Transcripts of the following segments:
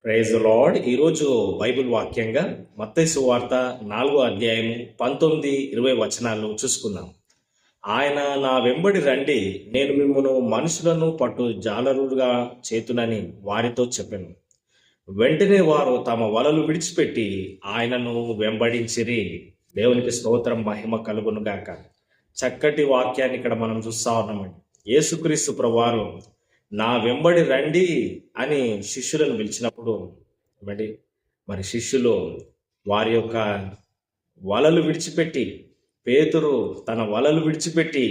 Praise the Lord. ఈరోజు Bible వాక్యంగా మత్తయి సువార్త 4వ అధ్యాయము 19, 20 వచనాలు చూసుకుందాం. ఆయన నా వెంబడి రండి, నేను మిమ్మును మనుషులను పట్టు జాలరులుగా చేతునని వారితో చెప్పెను. వెంటనే వారు తమ వలలు విడిచిపెట్టి ఆయనను వెంబడించిరి. దేవునికి స్తోత్రం, మహిమ కలుగును గాక. చక్కటి వాక్యాన్ని ఇక్కడ మనం చూస్తా ఉన్నామండి. యేసుక్రీస్తు ప్రభువారు నా వెంబడి రండి అని శిష్యులను పిలిచినప్పుడు మరి శిష్యులు వారి యొక్క వలలు విడిచిపెట్టి, పేతురు తన వలలు విడిచిపెట్టి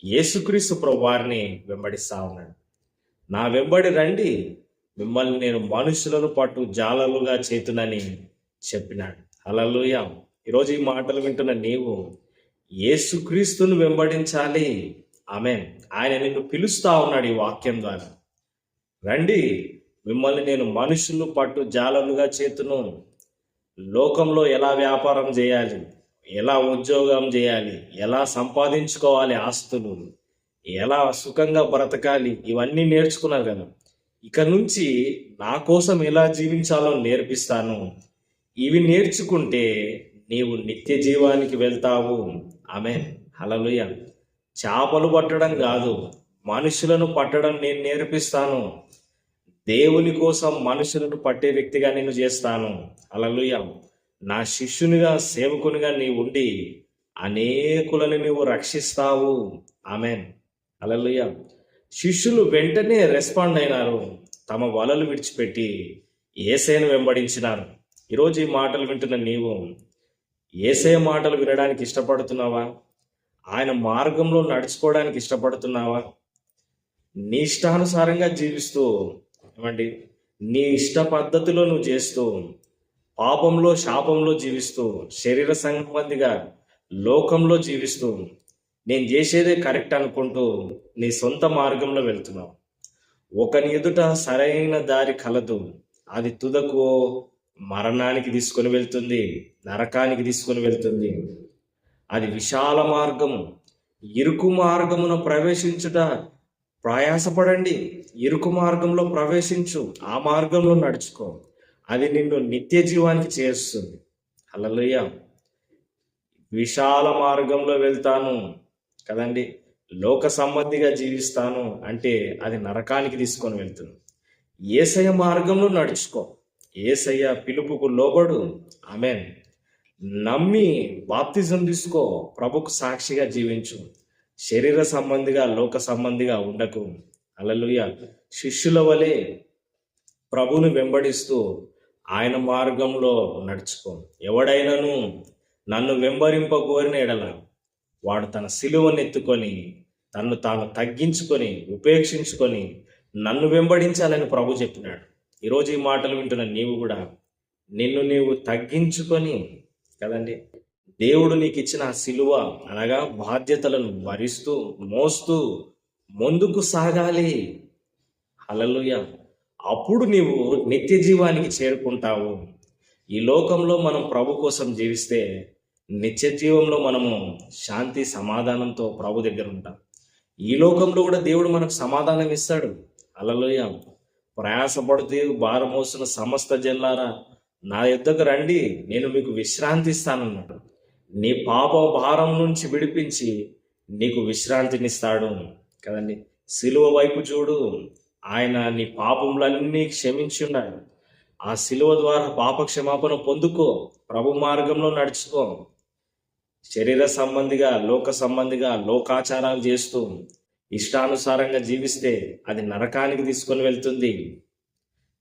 యేసుక్రీస్తు ప్రభువారిని వెంబడిస్తా ఉన్నాడు. నా వెంబడి రండి, మిమ్మల్ని నేను మనుషులను పట్టు జాలలుగా చేతునని చెప్పినాడు. హల్లెలూయా. ఈరోజు ఈ మాటలు వింటున్న నీవు యేసుక్రీస్తును వెంబడించాలి. ఆమేన్. ఆయన నిన్ను పిలుస్తా ఉన్నాడు ఈ వాక్యం ద్వారా. రండి, మిమ్మల్ని నేను మనుషులు పట్టు జాలలుగా చేతును. లోకంలో ఎలా వ్యాపారం చేయాలి, ఎలా ఉద్యోగం చేయాలి, ఎలా సంపాదించుకోవాలి ఆస్తులు, ఎలా సుఖంగా బ్రతకాలి, ఇవన్నీ నేర్చుకున్నారు కదా. ఇక నుంచి నా కోసం ఎలా జీవించాలో నేర్పిస్తాను. ఇవి నేర్చుకుంటే నీవు నిత్య జీవానికి వెళ్తావు. ఆమేన్. హల్లెలూయా. చేపలు పట్టడం కాదు, మనుషులను పట్టడం నేను నేర్పిస్తాను. దేవుని కోసం మనుషులను పట్టే వ్యక్తిగా నేను చేస్తాను. హల్లెలూయా. నా శిష్యునిగా, సేవకునిగా నీవు ఉండి అనేకులను నీవు రక్షిస్తావు. ఆమేన్. హల్లెలూయా. శిష్యులు వెంటనే రెస్పాండ్ అయినారు. తమ వలలు విడిచిపెట్టి యేసయ్యను వెంబడించినారు. ఈరోజు ఈ మాటలు వింటున్న నీవు యేసయ్య మాటలు వినడానికి ఇష్టపడుతున్నావా? ఆయన మార్గంలో నడుచుకోవడానికి ఇష్టపడుతున్నావా? నీ ఇష్టానుసారంగా జీవిస్తూ నీ ఇష్ట పద్ధతిలో నువ్వు చేస్తూ, పాపంలో శాపంలో జీవిస్తూ, శరీర సంబంధిగా లోకంలో జీవిస్తూ, నేను చేసేదే కరెక్ట్ అనుకుంటూ నీ సొంత మార్గంలో వెళ్తున్నావు. ఒకని ఎదుట సరైన దారి కలదు, అది తుదకు మరణానికి తీసుకొని వెళ్తుంది, నరకానికి తీసుకొని వెళ్తుంది. అది విశాల మార్గము, ఇరుకు మార్గమున ప్రవేశించుట ప్రయాసపడండి. ఇరుకు మార్గంలో ప్రవేశించు, ఆ మార్గంలో నడుచుకో. అది నిన్ను నిత్య జీవానికి చేరుస్తుంది. హల్లెలూయా. విశాల మార్గంలో వెళ్తాను కదండి, లోక సంబంధిగా జీవిస్తాను అంటే అది నరకానికి తీసుకొని వెళ్తుంది. యేసయ్య మార్గంలో నడుచుకో, యేసయ్య పిలుపుకు లోబడు. ఆమేన్. నమ్మి బాప్తిజం తీసుకో, ప్రభుకు సాక్షిగా జీవించు. శరీర సంబంధిగా, లోక సంబంధిగా ఉండకు. హల్లెలూయా. శిష్యుల వలె ప్రభువుని వెంబడిస్తూ ఆయన మార్గంలో నడుచుకో. ఎవడైనాను నన్ను వెంబడింపగోరిన ఎడల వాడు తన సిలువను ఎత్తుకొని తన్ను తాను తగ్గించుకొని ఉపేక్షించుకొని నన్ను వెంబడించాలని ప్రభు చెప్పినాడు. ఈరోజు ఈ మాటలు వింటున్న నీవు కూడా నిన్ను నీవు తగ్గించుకొని కదండి, దేవుడు నీకు ఇచ్చిన సిలువ అనగా బాధ్యతలను భరిస్తూ మోస్తూ ముందుకు సాగాలి. హల్లెలూయా. అప్పుడు నీవు నిత్య జీవానికి చేరుకుంటావు. ఈ లోకంలో మనం ప్రభు కోసం జీవిస్తే నిత్య జీవంలో మనము శాంతి సమాధానంతో ప్రభు దగ్గర ఉంటాం. ఈ లోకంలో కూడా దేవుడు మనకు సమాధానం ఇస్తాడు. హల్లెలూయా. ప్రయాసపడుతూ భారం మోస్తున్న సమస్త జనులారా నా యొద్దకు రండి, నేను మీకు విశ్రాంతి ఇస్తానన్నాడు. నీ పాప భారం నుంచి విడిపించి నీకు విశ్రాంతినిస్తాడు కదండి. సిలువ వైపు చూడు, ఆయన నీ పాపములన్నీ క్షమించి ఉన్నాడు. ఆ సిలువ ద్వారా పాప క్షమాపణ పొందుకో, ప్రభు మార్గంలో నడుచుకో. శరీర సంబంధిగా, లోక సంబంధిగా లోకాచారాలు చేస్తూ ఇష్టానుసారంగా జీవిస్తే అది నరకానికి తీసుకొని వెళ్తుంది.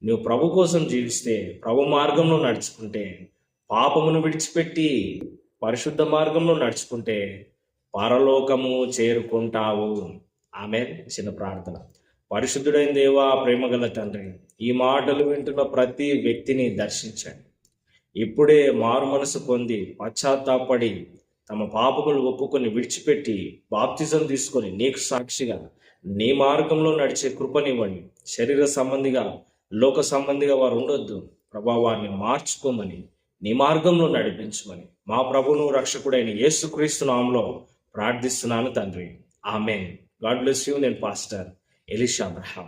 నువ్వు ప్రభు కోసం జీవిస్తే, ప్రభు మార్గంలో నడుచుకుంటే, పాపమును విడిచిపెట్టి పరిశుద్ధ మార్గంలో నడుచుకుంటే పరలోకము చేరుకుంటావు. ఆమేన్. చిన్న ప్రార్థన. పరిశుద్ధుడైన దేవా, ప్రేమగల తండ్రి, ఈ మాటలు వింటున్న ప్రతి వ్యక్తిని దర్శించండి. ఇప్పుడే మారు మనసు పొంది పశ్చాత్తాపడి తమ పాపములు ఒప్పుకొని విడిచిపెట్టి బాప్తిజం తీసుకొని నీకు సాక్షిగా నీ మార్గంలో నడిచే కృపనివ్వండి. శరీర సంబంధిగా, లోక సంబంధిగా వారు ఉండొద్దు ప్రభా. వారిని మార్చుకోమని, నీ మార్గంలో నడిపించమని మా ప్రభువును రక్షకుడైన యేసుక్రీస్తు నామములో ప్రార్థిస్తున్నాను తండ్రి. ఆమేన్. God bless you. నేను పాస్టర్ ఎలీషా అబ్రహాం.